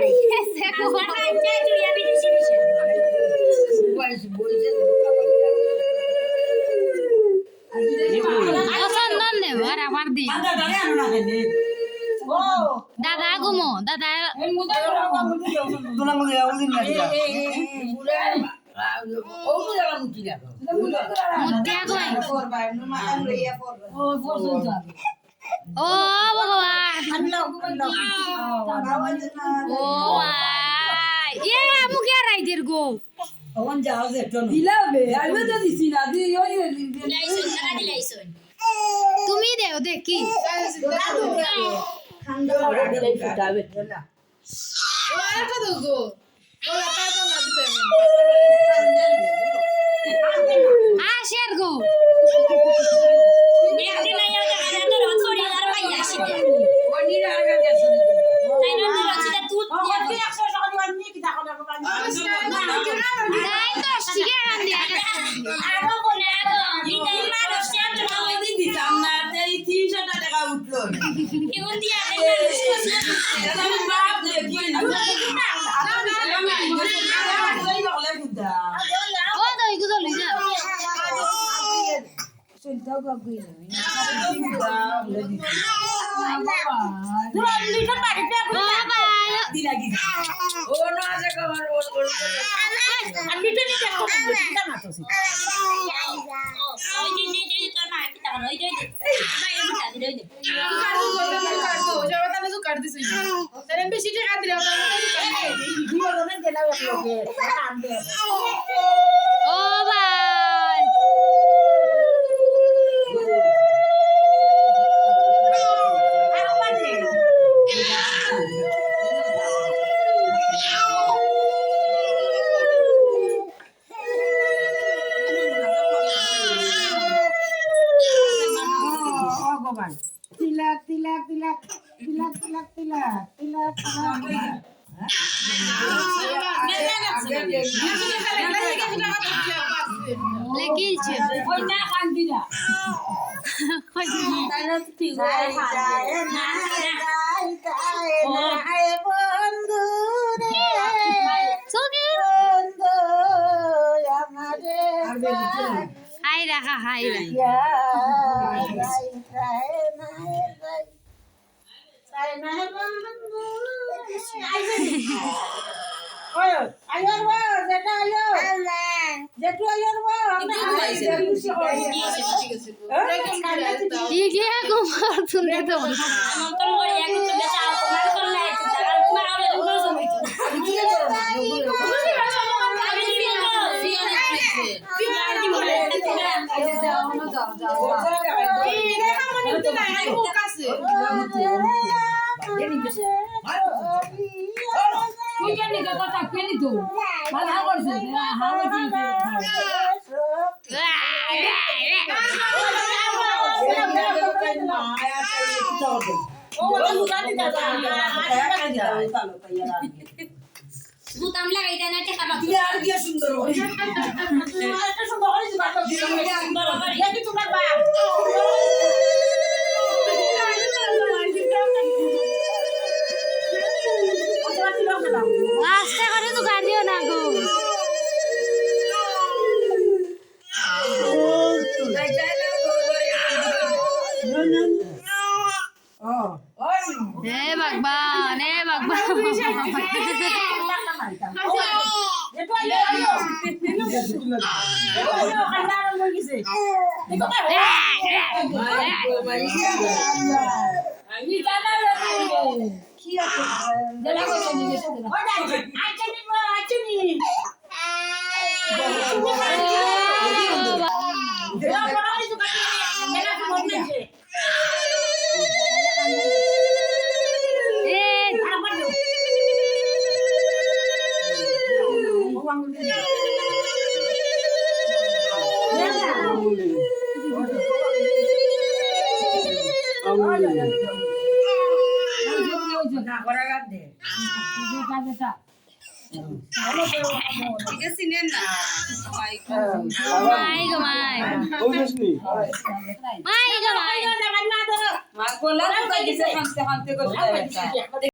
পড়ে গেছে চন্দন দেব আর আবার দি দাদা ঘুমো দাদা মুতিয়া কই ও ভগবান ও এ মুখে রাইদের গো ওন যাও যে তো দিলাবে আইবে তো দিছি না দি ওই লাইছন টাকা দিলাইছন তুমি দেও দেখি ঠান্ডা করে দিলাই ফুটাবে না ও এটা তো গো ও লাটা তো না দিতে আশের গো একদিন নাই ওটা কাজে তো রোজ করে আর ভাই আসিতে ওনি রাগা গেছে তাই না রচিতা তুই ওকে 100 টাকা দিবান নি কি টাকা দেব পানি তাই তো শিখে গান দিয়া আগো কোনে আগো দিতাই মানুষ চাট না ওই দিন দিতাম না এই 300 টাকা উঠলো কেমন দিয়া দেই মানুষ আমি বাপ দেখি ও দই গুলো লই যা ও ভাই তিলাক তিলাক তিলাক তিলাক তিলাক তিলাক তিলাক লেকিলছে ওইটা কান্দি না হাই রাখা হাই রাখা ইগে কুমার তুলে তো মন্তন করে এক তো বেচা কুমার করলে আর কুমার আরে উনো জমিছে আমি দিবি তো সিওনে কইছে পিলার দি বলে এই রেখা মনে তো নাই আই মুখ আছে তুই কেন নিতে কথা কেন তো মাথা করছে হাওয়া দিতে বুতাম লাগাইতা না টাকা বাকি আর কি সুন্দর হয় একটা সুন্দর হয় বাবা সুন্দর হয় কি তোমার বাপ আস্তে করে তো গাড়িও না গো হে ভগবান হে মাই গো মাই মাই গো মাই মার বলা তো দিছে খানতে খানতে করতে